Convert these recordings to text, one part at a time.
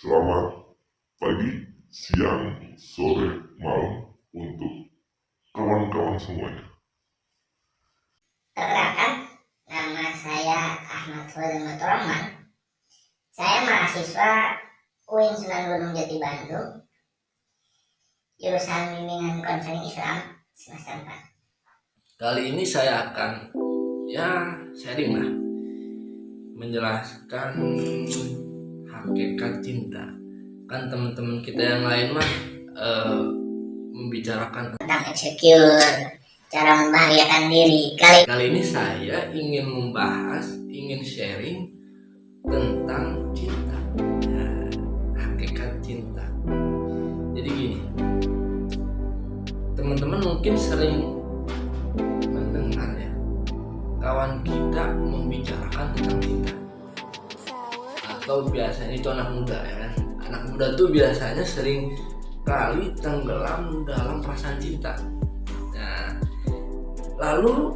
Selamat pagi, siang, sore, malam untuk kawan-kawan semuanya. Perkenalkan, nama saya Ahmad Fadil Rahman. Saya mahasiswa UIN Sunan Gunung Jati Bandung, jurusan bimbingan konseling Islam semester 4. Kali ini saya akan sharing lah, menjelaskan hakikat cinta. Kan teman-teman kita yang lain mah membicarakan Tentang insecure, cara membahagiakan diri. Kali ini saya ingin sharing tentang cinta, hakikat cinta. Jadi gini, teman-teman mungkin sering mendengar ya, kawan kita membicarakan tentang cinta, atau biasanya itu anak muda ya kan. Anak muda tuh biasanya sering kali tenggelam dalam perasaan cinta. Nah, lalu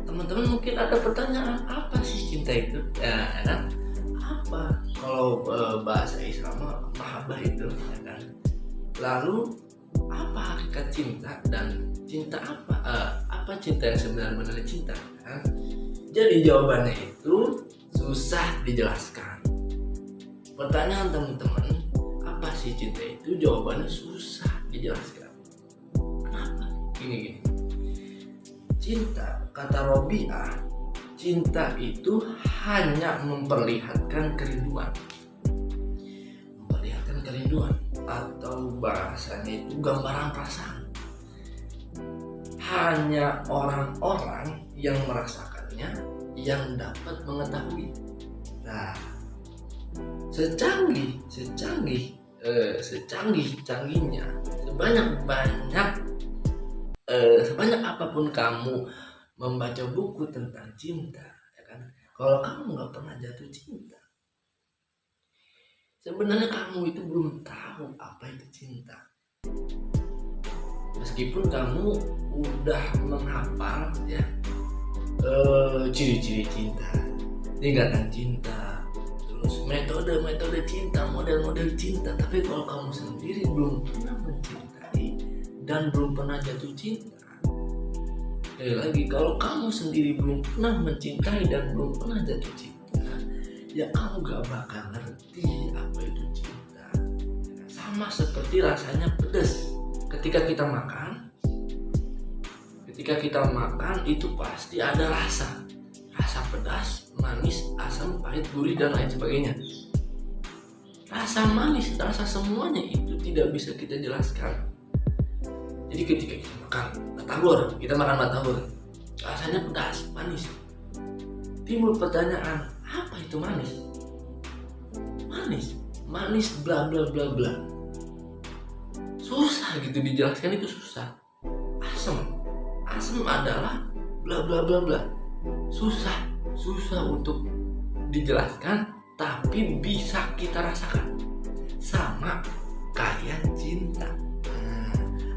teman-teman mungkin ada pertanyaan, apa sih cinta itu? Ya kan? Apa? Kalau bahasa Islam mahabbah itu ya kan. Lalu apa hakikat cinta dan cinta apa? Apa cinta yang sebenarnya cinta? Ya? Jadi jawabannya itu susah dijelaskan. Pertanyaan teman-teman, apa sih cinta itu? Jawabannya susah dijelaskan. Kenapa? Gini. Cinta, kata Robiah, cinta itu hanya memperlihatkan kerinduan. Memperlihatkan kerinduan, atau bahasanya itu gambaran perasaan. Hanya orang-orang yang merasakannya yang dapat mengetahui. Nah, secanggih-canggihnya, sebanyak apapun kamu membaca buku tentang cinta, ya kan? Kalau kamu nggak pernah jatuh cinta, sebenarnya kamu itu belum tahu apa itu cinta. Meskipun kamu udah menghafal ya ciri-ciri cinta, tingkatan cinta, terus metode cinta, model-model cinta, tapi kalau kamu sendiri belum pernah mencintai dan belum pernah jatuh cinta, sekali lagi, kalau kamu sendiri belum pernah mencintai dan belum pernah jatuh cinta, ya kamu gak bakal ngerti apa itu cinta. Sama seperti rasanya pedas. Ketika kita makan itu pasti ada rasa pedas, manis, asam, pahit, gurih, dan lain sebagainya. Rasa manis, rasa semuanya itu tidak bisa kita jelaskan. Jadi ketika kita makan batagor, rasanya pedas, manis. Timbul pertanyaan, apa itu manis? Manis bla bla bla bla. Susah gitu dijelaskan, itu susah. Asam adalah bla bla bla bla. Susah untuk dijelaskan, tapi bisa kita rasakan. Sama kayak cinta.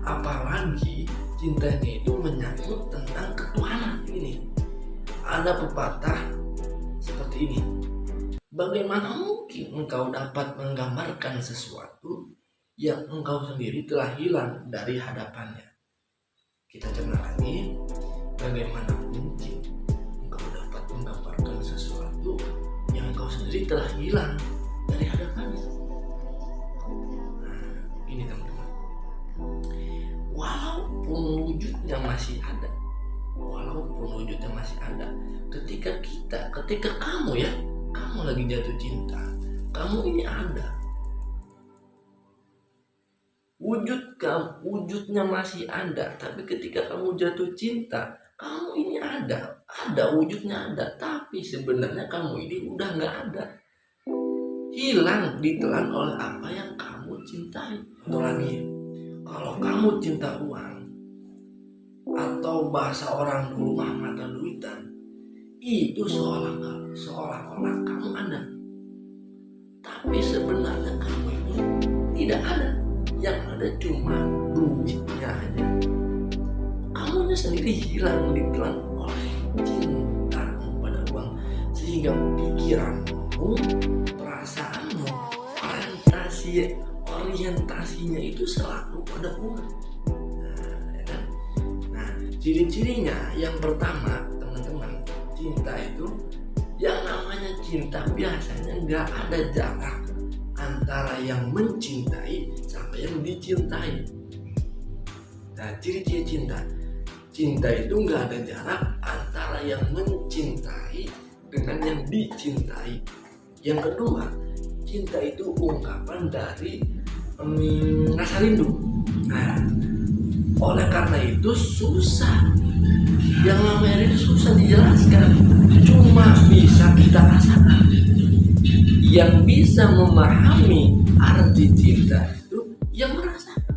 Apalagi cintanya itu menyangkut tentang ketuhanan. Ini ada pepatah seperti ini: bagaimana mungkin engkau dapat menggambarkan sesuatu yang engkau sendiri telah hilang dari hadapannya? Kita coba lagi, bagaimana mungkin engkau dapat menggambarkan sesuatu yang engkau sendiri telah hilang dari hadapannya? Nah, ini teman-teman, walaupun wujudnya masih ada, ketika kamu lagi jatuh cinta, kamu ini ada, wujudnya masih ada, tapi ketika kamu jatuh cinta, kamu ini ada wujudnya ada, tapi sebenarnya kamu ini udah nggak ada, hilang, ditelan oleh apa yang kamu cintai. Atau lagi, kalau kamu cinta uang, atau bahasa orang dulu mah mata duitan, itu seolah-olah kamu ada, tapi sebenarnya kamu itu tidak ada. Yang ada cuma duitnya aja. Kamunya sendiri hilang, ditelan oleh cinta pada uang, sehingga pikiranmu, perasaanmu, orientasinya itu selalu pada uang. Ya kan? Nah, ciri-cirinya yang pertama teman-teman, cinta itu yang namanya cinta biasanya nggak ada jarak antara yang mencintai sama yang dicintai. Nah, ciri-ciri cinta itu nggak ada jarak antara yang mencintai dengan yang dicintai. Yang kedua, cinta itu ungkapan dari rasa rindu. Nah, oleh karena itu susah, yang namanya itu susah dijelaskan, cuma bisa kita rasakan. Yang bisa memahami arti cinta itu yang merasakan.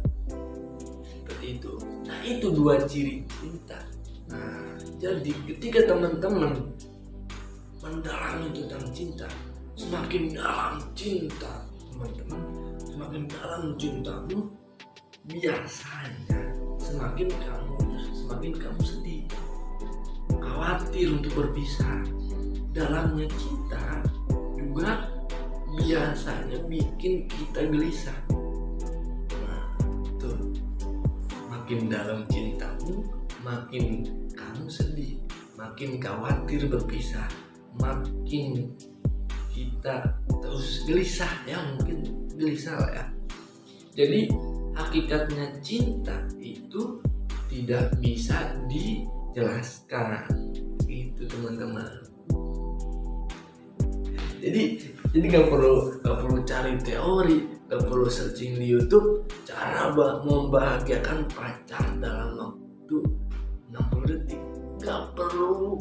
Seperti itu. Nah, itu dua ciri cinta. Nah, jadi ketika teman-teman mendalami tentang cinta, semakin dalam cinta teman-teman, semakin dalam cintamu, biasanya semakin kamu sedih, khawatir untuk berpisah. Dalamnya cinta juga biasanya bikin kita gelisah. Nah, tuh, makin dalam cintamu, makin kamu sedih, makin khawatir berpisah, makin kita terus gelisah, ya mungkin gelisah lah ya. Jadi hakikatnya cinta itu tidak bisa dijelaskan, itu teman-teman. Jadi nggak perlu cari teori, nggak perlu searching di YouTube cara membahagiakan pacar dalam waktu 60 detik. Nggak perlu.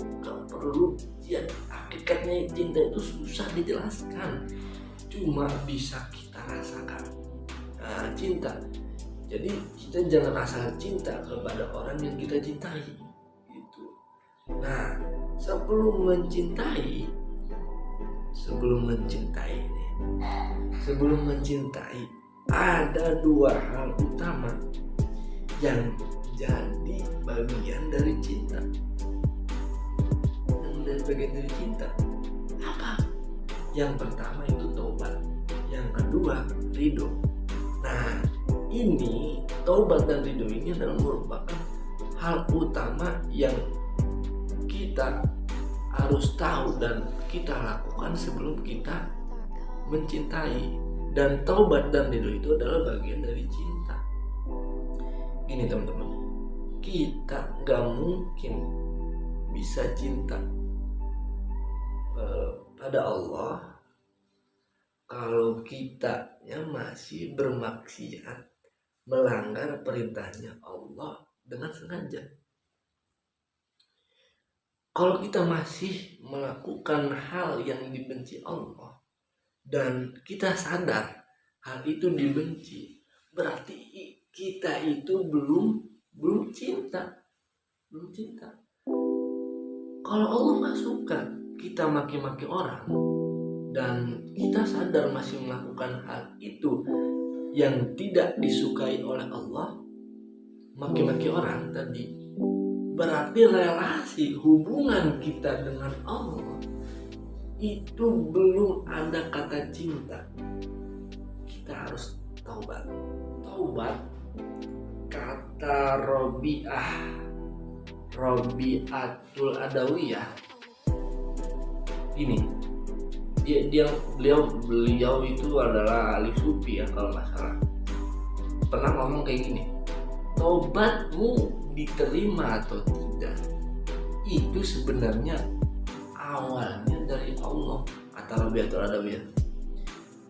Ya, hakikatnya cinta itu susah dijelaskan, cuma bisa kita rasakan. Nah, cinta. Jadi kita jangan asal cinta kepada orang yang kita cintai. Gitu. Nah, sebelum mencintai ada dua hal utama yang jadi bagian dari cinta. Bagian dari cinta apa? Yang pertama itu taubat, yang kedua ridho. Nah, ini taubat dan ridho ini adalah merupakan hal utama yang kita harus tahu dan kita lakukan sebelum kita mencintai. Dan taubat dan ridho itu adalah bagian dari cinta. Gini teman-teman, kita gak mungkin bisa cinta pada Allah kalau kitanya masih bermaksiat, melanggar perintahnya Allah dengan sengaja. Kalau kita masih melakukan hal yang dibenci Allah dan kita sadar hal itu dibenci, berarti kita itu belum cinta. Kalau Allah nggak suka kita maki-maki orang dan kita sadar masih melakukan hal itu yang tidak disukai oleh Allah, maki-maki orang tadi, berarti relasi hubungan kita dengan Allah itu belum ada kata cinta. Kita harus taubat. Kata Robi'atul Adawiyah ini, beliau itu adalah ahli sufi ya kalau nggak salah, pernah ngomong kayak gini, taubatmu diterima atau tidak itu sebenarnya awalnya dari Allah. Kata Robi'atul Adawiyah,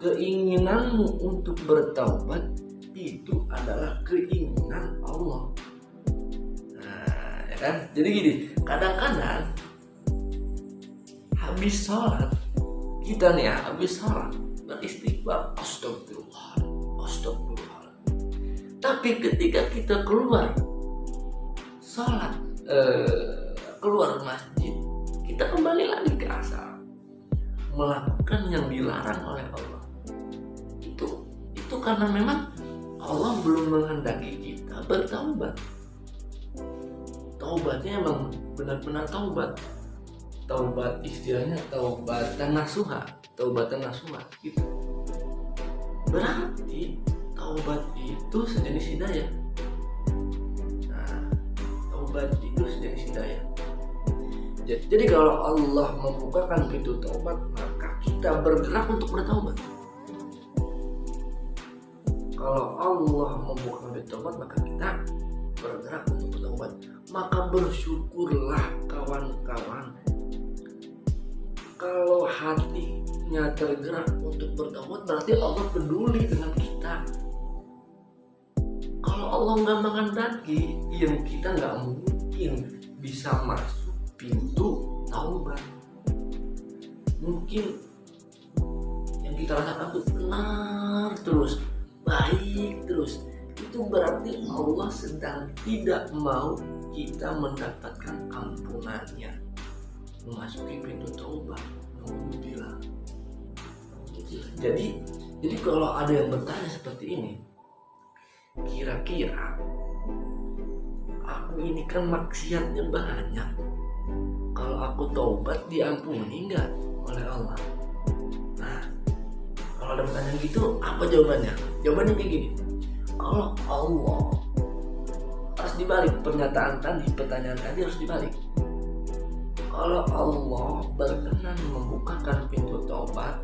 keinginanmu untuk bertaubat itu adalah keinginan Allah. Nah, ya kan? Jadi gini, kadang-kadang habis sholat, kita nih ya, habis sholat beristighfar, astagfirullah. Tapi ketika kita keluar sholat, keluar masjid, kita kembali lagi ke asal, melakukan yang dilarang oleh Allah. Itu karena memang Allah belum menghendaki kita bertaubat. Taubatnya emang benar-benar taubat istilahnya taubatan nasuha gitu. Berarti taubat itu sejenis hidayah. Nah, taubat itu sejenis hidayah. Jadi kalau Allah membukakan pintu taubat, maka kita bergerak untuk bertaubat. Kalau Allah membukakan pintu taubat, maka kita bergerak untuk bertaubat. Maka bersyukurlah kawan-kawan kalau hatinya tergerak untuk bertaubat, berarti Allah peduli dengan kita. Kalau Allah nggak menghendaki, yang kita nggak mungkin bisa masuk pintu taubat. Mungkin yang kita rasakan itu benar terus, baik terus, itu berarti Allah sedang tidak mau kita mendapatkan ampunannya, memasuki pintu taubat. Alhamdulillah. Jadi kalau ada yang bertanya seperti ini, kira-kira aku ini kan maksiatnya banyak, kalau aku taubat diampuni nggak oleh Allah? Nah, kalau ada pertanyaan gitu, apa jawabannya? Jawabannya kayak gini, kalau Allah, harus dibalik pertanyaan tadi harus dibalik. Kalau Allah berkenan membukakan pintu taubat,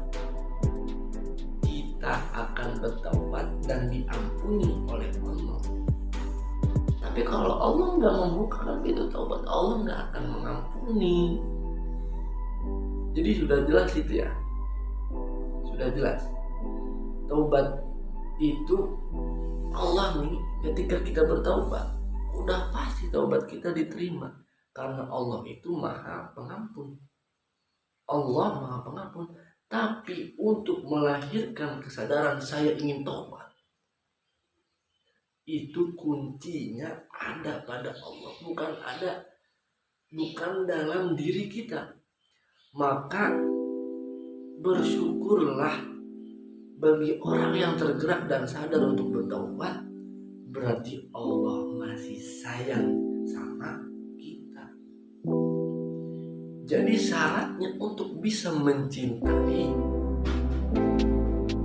kita akan bertaubat dan diampuni oleh Allah. Tapi kalau Allah nggak membukakan pintu taubat, Allah nggak akan mengampuni. Jadi sudah jelas itu ya, sudah jelas. Taubat itu Allah nih, ketika kita bertaubat, udah pasti taubat kita diterima. Karena Allah itu maha pengampun. Allah maha pengampun. Tapi untuk melahirkan kesadaran saya ingin taubat, itu kuncinya ada pada Allah, bukan dalam diri kita. Maka bersyukurlah bagi orang yang tergerak dan sadar untuk bertaubat, berarti Allah masih sayang sama kita. Jadi syaratnya untuk bisa mencintai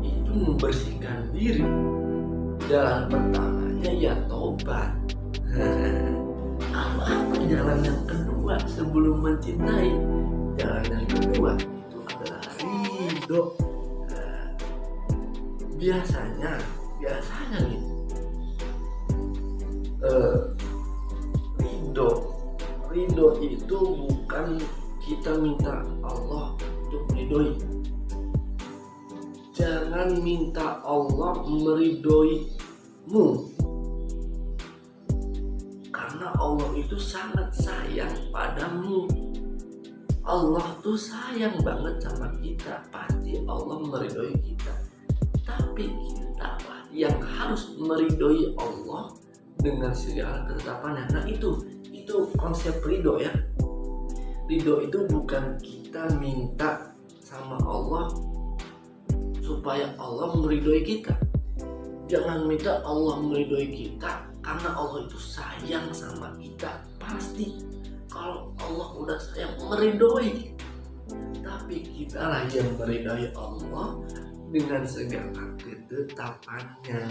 itu membersihkan diri. Jalan pertamanya ya taubat. Apa jalan yang kedua sebelum mencintai? Jalan yang kedua itu adalah ridho. Biasanya nih ridho itu bukan kita minta Allah untuk meridhoi. Jangan minta Allah meridhoimu, karena Allah itu sangat sayang padamu. Allah tuh sayang banget sama kita, pasti Allah meridhoi kita. Tapi kita lah yang harus meridhoi Allah dengan segala ketetapannya. Nah itu konsep ridho ya. Ridho itu bukan kita minta sama Allah supaya Allah meridhoi kita. Jangan minta Allah meridhoi kita, karena Allah itu sayang sama kita. Pasti kalau Allah udah sayang meridhoi, tapi kita lah yang meridhoi Allah dengan segala ketetapannya.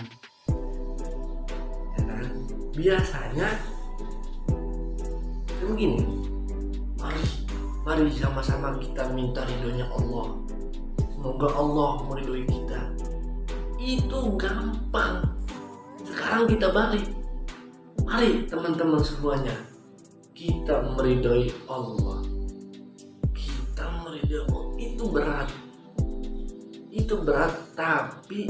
Dan biasanya begini, mari sama-sama kita minta ridhonya Allah. Semoga Allah meridhoi kita. Itu gampang. Sekarang kita balik. Mari teman-teman semuanya, kita meridhoi Allah. Kita meridhoi Allah. Itu berat, tapi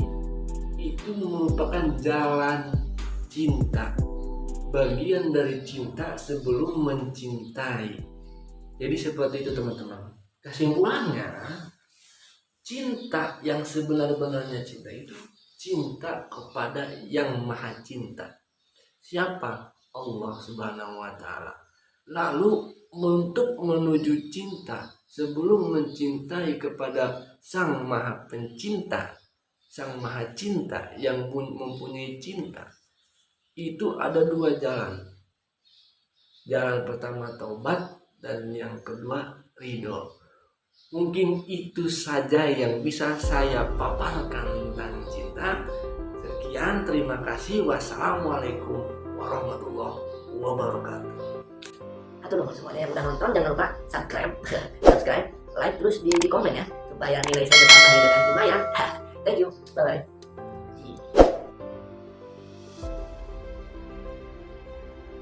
itu merupakan jalan cinta. Bagian dari cinta sebelum mencintai. Jadi seperti itu teman-teman. Kesimpulannya, cinta yang sebenar-benarnya cinta itu cinta kepada yang maha cinta. Siapa? Allah Subhanahu wa Ta'ala. Lalu untuk menuju cinta, sebelum mencintai kepada Sang Maha Pencinta, Sang Maha Cinta yang mempunyai cinta, itu ada dua jalan. Jalan pertama taubat, dan yang kedua ridho. Mungkin itu saja yang bisa saya paparkan tentang cinta. Sekian, terima kasih. Wassalamualaikum warahmatullahi wabarakatuh. Atau nuhun semuanya yang udah nonton, jangan lupa subscribe, like, terus di komen ya, supaya nilai saya bertambah dengan lumayan. Thank you, bye bye.